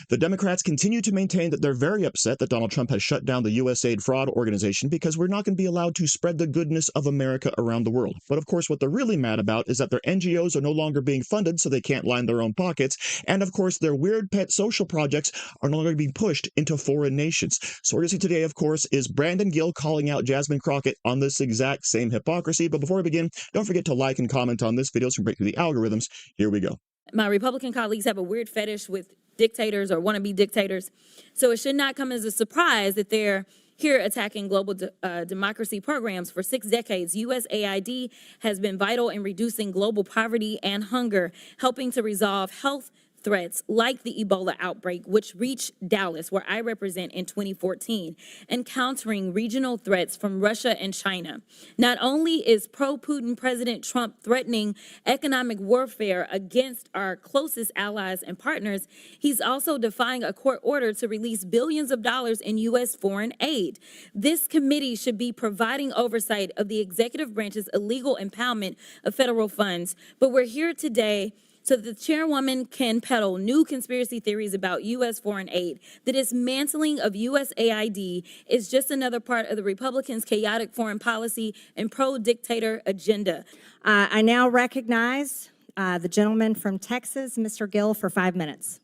The Democrats continue to maintain that they're very upset that Donald Trump has shut down the USAID fraud organization because we're not going to be allowed to spread the goodness of America around the world. But of course, what they're really mad about is that their NGOs are no longer being funded, so they can't line their own pockets. And of course, their weird pet social projects are no longer being pushed into foreign nations. So we're going to see today, of course, is Brandon Gill calling out Jasmine Crockett on this exact same hypocrisy. But before we begin, don't forget to like and comment on this video so we can break through the algorithms. Here we go. My Republican colleagues have a weird fetish with dictators or wannabe dictators. So it should not come as a surprise that they're here attacking global democracy programs. For 6 decades, USAID has been vital in reducing global poverty and hunger, helping to resolve health threats like the Ebola outbreak, which reached Dallas, where I represent, in 2014, and countering regional threats from Russia and China. Not only is pro-Putin President Trump threatening economic warfare against our closest allies and partners, he's also defying a court order to release billions of dollars in U.S. foreign aid. This committee should be providing oversight of the executive branch's illegal impoundment of federal funds, but we're here today so that the chairwoman can peddle new conspiracy theories about U.S. foreign aid. The dismantling of USAID is just another part of the Republicans' chaotic foreign policy and pro-dictator agenda. I now recognize the gentleman from Texas, Mr. Gill, for 5 minutes.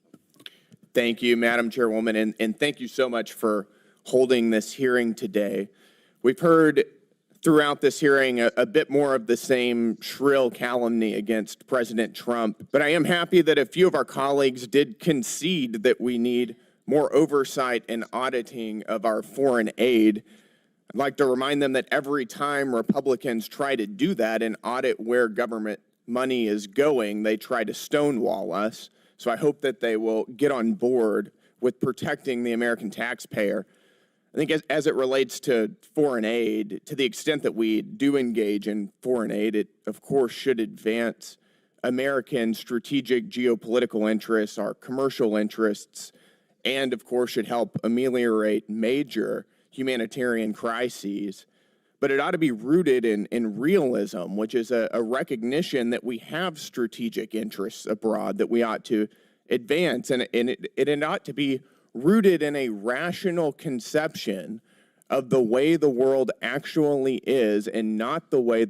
Thank you, Madam Chairwoman, and thank you so much for holding this hearing today. We've heard throughout this hearing a bit more of the same shrill calumny against President Trump, but I am happy that a few of our colleagues did concede that we need more oversight and auditing of our foreign aid. I'd like to remind them that every time Republicans try to do that and audit where government money is going, they try to stonewall us. So I hope that they will get on board with protecting the American taxpayer. I think as it relates to foreign aid, to the extent that we do engage in foreign aid, it of course should advance American strategic geopolitical interests, our commercial interests, and of course should help ameliorate major humanitarian crises. But it ought to be rooted in realism, which is a recognition that we have strategic interests abroad that we ought to advance, and it ought to be rooted in a rational conception of the way the world actually is, and not the way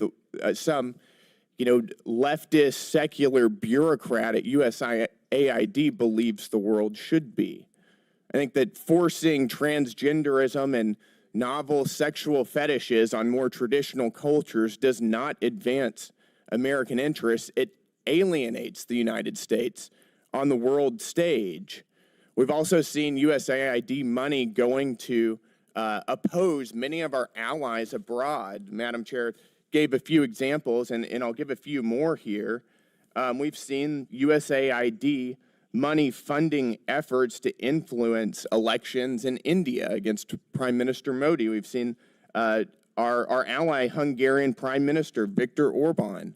some, leftist secular bureaucrat at USAID believes the world should be. I think that forcing transgenderism and novel sexual fetishes on more traditional cultures does not advance American interests. It alienates the United States on the world stage. We've also seen USAID money going to oppose many of our allies abroad. Madam Chair gave a few examples, and I'll give a few more here. We've seen USAID money funding efforts to influence elections in India against Prime Minister Modi. We've seen our ally Hungarian Prime Minister Viktor Orban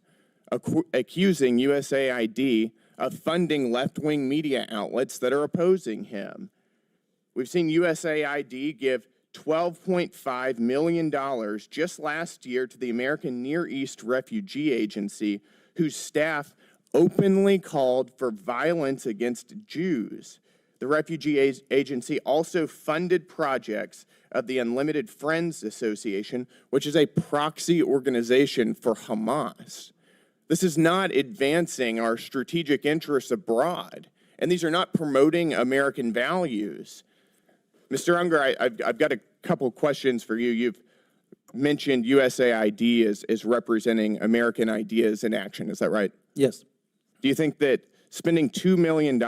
accusing USAID of funding left-wing media outlets that are opposing him. We've seen USAID give $12.5 million just last year to the American Near East Refugee Agency, whose staff openly called for violence against Jews. The Refugee Agency also funded projects of the Unlimited Friends Association, which is a proxy organization for Hamas. This is not advancing our strategic interests abroad, and these are not promoting American values. Mr. Unger, I've got a couple questions for you. You've mentioned USAID as representing American ideas in action. Is that right? Yes. Do you think that spending $2 million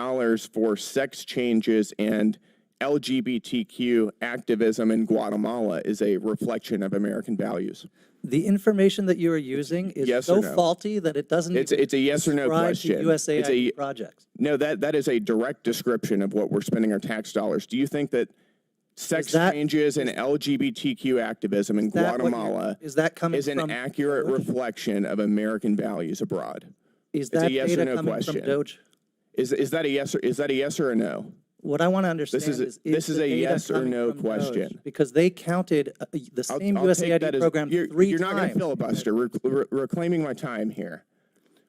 for sex changes and LGBTQ activism in Guatemala is a reflection of American values? The information that you are using is yes so no? faulty that it doesn't it's a yes or no question. USAID projects. No, that is a direct description of what we're spending our tax dollars. Do you think that sex changes and LGBTQ activism in Guatemala is an accurate reflection of American values abroad? Is that it's a yes data or no coming question. from Doge? Is that a yes or a no? What I want to understand this is a yes or no question. Doge? Because they counted the same USAID program 3 times. You're not going to filibuster. Reclaiming my time here.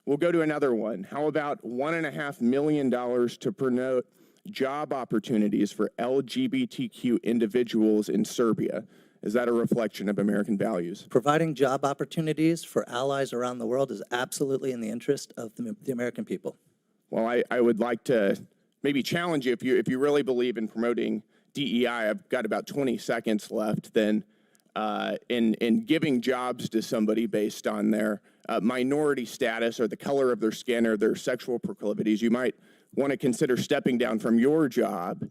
We'll go to another one. How about $1.5 million to promote job opportunities for LGBTQ individuals in Serbia. Is that a reflection of American values? Providing job opportunities for allies around the world is absolutely in the interest of the American people. Well, I would like to maybe challenge you, if you really believe in promoting DEI, I've got about 20 seconds left, then in giving jobs to somebody based on their minority status or the color of their skin or their sexual proclivities, you might want to consider stepping down from your job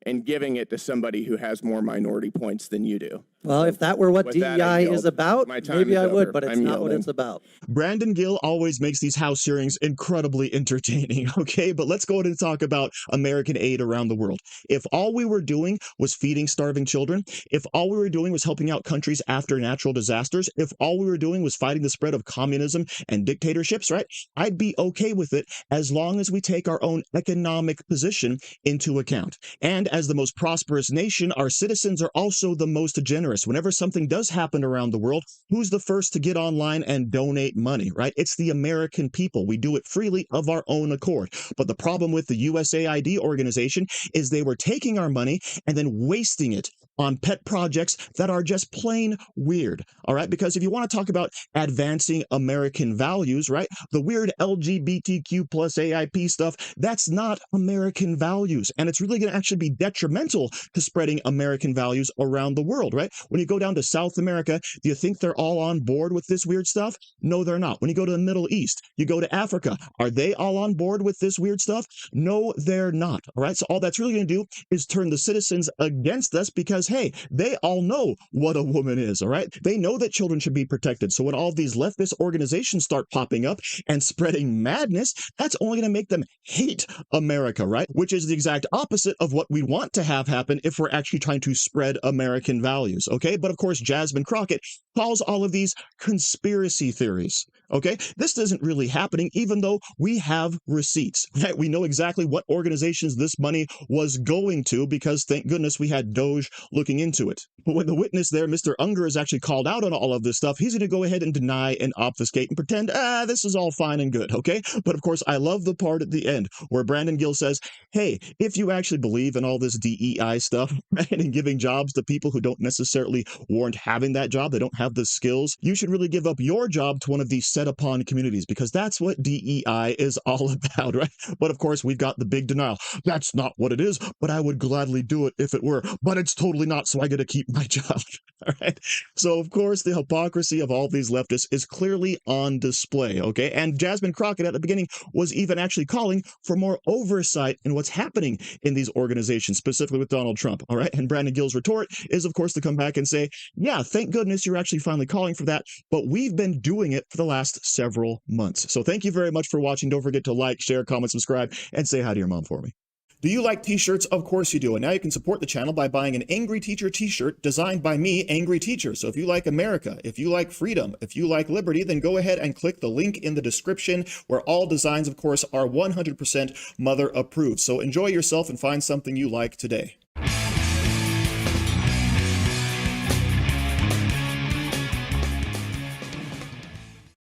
and giving it to somebody who has more minority points than you do. Well, if that were what With that, I DEI yield. is about, My time maybe is I would, over. but it's I'm not what yielding. it's about. Brandon Gill always makes these House hearings incredibly entertaining, okay? But let's go ahead and talk about American aid around the world. If all we were doing was feeding starving children, if all we were doing was helping out countries after natural disasters, if all we were doing was fighting the spread of communism and dictatorships, right? I'd be okay with it as long as we take our own economic position into account. And as the most prosperous nation, our citizens are also the most generous. Whenever something does happen around the world, who's the first to get online and donate money, right? It's the American people. We do it freely of our own accord. But the problem with the USAID organization is they were taking our money and then wasting it on pet projects that are just plain weird, all right? Because if you want to talk about advancing American values, right, the weird LGBTQ plus AIP stuff, that's not American values. And it's really going to actually be detrimental to spreading American values around the world, right? When you go down to South America, do you think they're all on board with this weird stuff? No, they're not. When you go to the Middle East, you go to Africa, are they all on board with this weird stuff? No, they're not, all right? So all that's really going to do is turn the citizens against us because, hey, they all know what a woman is, all right? They know that children should be protected. So when all these leftist organizations start popping up and spreading madness, that's only going to make them hate America, right? Which is the exact opposite of what we want to have happen if we're actually trying to spread American values, okay? But of course, Jasmine Crockett calls all of these conspiracy theories, okay? This isn't really happening, even though we have receipts, right? We know exactly what organizations this money was going to because thank goodness we had Doge looking into it. But when the witness there, Mr. Unger, is actually called out on all of this stuff, he's going to go ahead and deny and obfuscate and pretend, this is all fine and good, okay? But of course, I love the part at the end where Brandon Gill says, hey, if you actually believe in all this DEI stuff, right, and giving jobs to people who don't necessarily warrant having that job, they don't have the skills, you should really give up your job to one of these set-upon communities because that's what DEI is all about, right? But of course, we've got the big denial. That's not what it is, but I would gladly do it if it were, but it's totally not, so I get to keep my job, all right? So of course, the hypocrisy of all these leftists is clearly on display, okay? And Jasmine Crockett at the beginning was even actually calling for more oversight in what's happening in these organizations, specifically with Donald Trump, all right? And Brandon Gill's retort is, of course, to come back and say, yeah, thank goodness you're actually finally calling for that, but we've been doing it for the last several months. So thank you very much for watching. Don't forget to like, share, comment, subscribe, and say hi to your mom for me. Do you like t-shirts? Of course you do. And now you can support the channel by buying an Angry Teacher t-shirt designed by me, Angry Teacher. So if you like America, if you like freedom, if you like liberty, then go ahead and click the link in the description where all designs, of course, are 100% mother approved. So enjoy yourself and find something you like today.